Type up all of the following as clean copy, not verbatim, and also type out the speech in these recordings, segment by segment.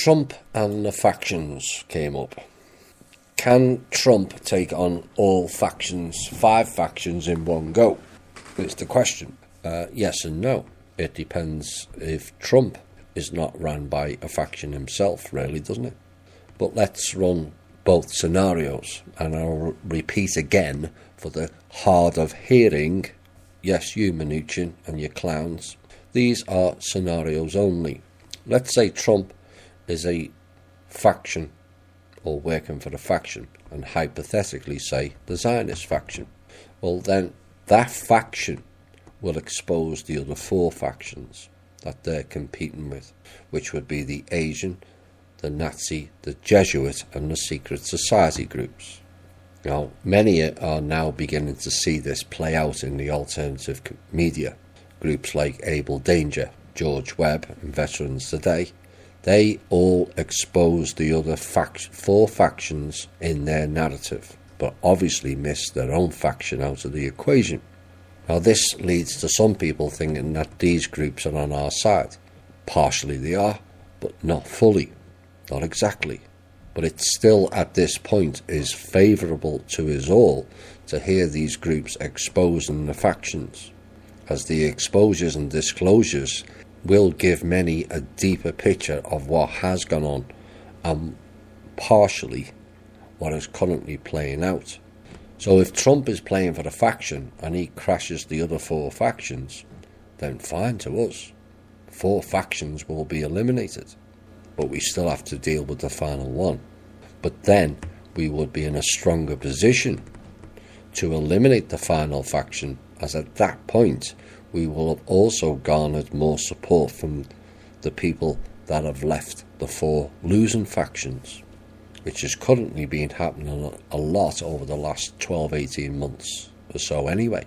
Trump and the factions came up. Can Trump take on all factions, 5 factions in one go? It's the question. Yes and no. It depends if Trump is not run by a faction himself, really, doesn't it? But let's run both scenarios, and I'll repeat again for the hard of hearing. Yes, you Mnuchin and your clowns. These are scenarios only. Let's say Trump is a faction or working for a faction, and hypothetically say the Zionist faction. Well, then that faction will expose the other 4 factions that they're competing with, which would be the Asian, the Nazi, the Jesuit and the secret society groups. Now, many are now beginning to see this play out in the alternative media. Groups like Able Danger, George Webb and Veterans Today, they all expose the other 4 factions in their narrative, but obviously miss their own faction out of the equation. Now, this leads to some people thinking that these groups are on our side. Partially they are, but not fully, not exactly. But it still at this point is favourable to us all to hear these groups exposing the factions, as the exposures and disclosures will give many a deeper picture of what has gone on and partially what is currently playing out. So if Trump is playing for a faction and he crashes the other 4 factions, then fine to us. 4 factions will be eliminated, but we still have to deal with the final one. But then we would be in a stronger position to eliminate the final faction, as at that point we will have also garnered more support from the people that have left the 4 losing factions, which is currently been happening a lot over the last 12-18 months or so anyway.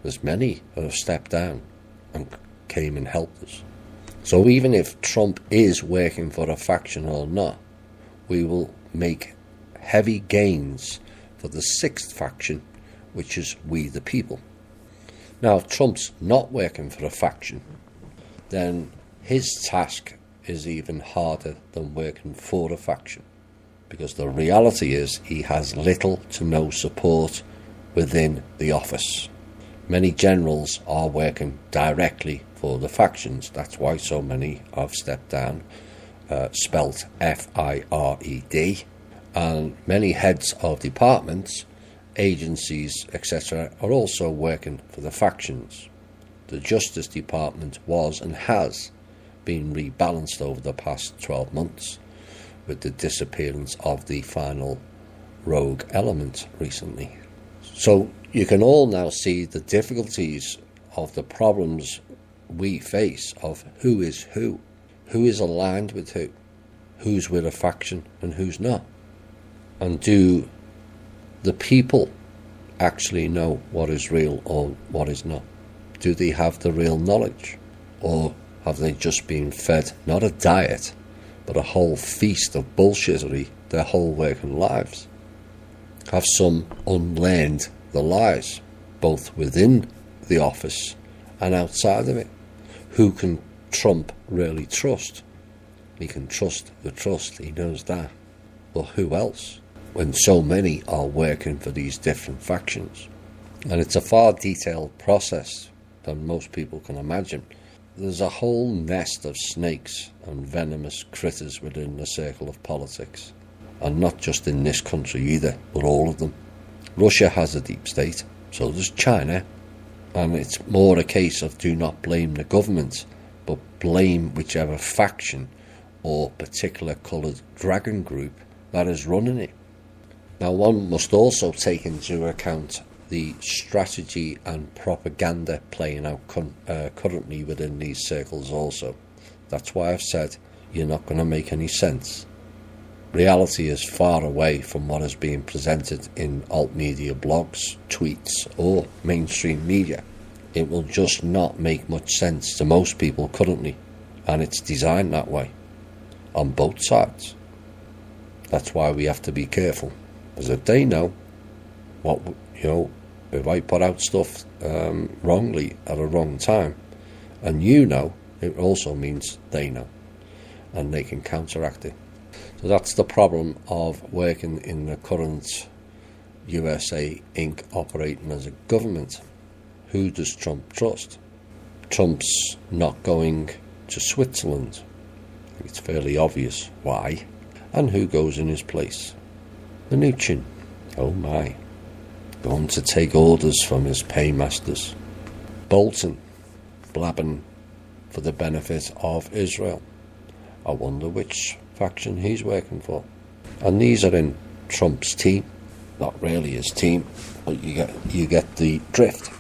There's many who have stepped down and came and helped us. So even if Trump is working for a faction or not, we will make heavy gains for the 6th faction, which is we the people. Now, if Trump's not working for a faction, then his task is even harder than working for a faction, because the reality is he has little to no support within the office. Many generals are working directly for the factions. That's why so many have stepped down, spelt FIRED, and many heads of departments, agencies, etc. are also working for the factions. The Justice Department was and has been rebalanced over the past 12 months with the disappearance of the final rogue element recently. So you can all now see the difficulties of the problems we face of who is aligned with who's with a faction and who's not. And do the people actually know what is real or what is not? Do they have the real knowledge? Or have they just been fed not a diet, but a whole feast of bullshittery their whole working lives? Have some unlearned the lies, both within the office and outside of it? Who can Trump really trust? He can trust the trust, he knows that. But who else, when so many are working for these different factions? And it's a far detailed process than most people can imagine. There's a whole nest of snakes and venomous critters within the circle of politics, and not just in this country either, but all of them. Russia has a deep state, so does China, and it's more a case of do not blame the government, but blame whichever faction or particular coloured dragon group that is running it. Now, one must also take into account the strategy and propaganda playing out currently within these circles also. That's why I've said you're not going to make any sense. Reality is far away from what is being presented in alt-media blogs, tweets or mainstream media. It will just not make much sense to most people currently, and it's designed that way on both sides. That's why we have to be careful, because if they know what, if I put out stuff wrongly at a wrong time, and it also means they know. and they can counteract it. So that's the problem of working in the current USA Inc. operating as a government. Who does Trump trust? Trump's not going to Switzerland. It's fairly obvious why. And who goes in his place? Mnuchin. Oh my. Going to take orders from his paymasters. Bolton. Blabbing for the benefit of Israel. I wonder which faction he's working for. And these are in Trump's team. Not really his team, but you get the drift.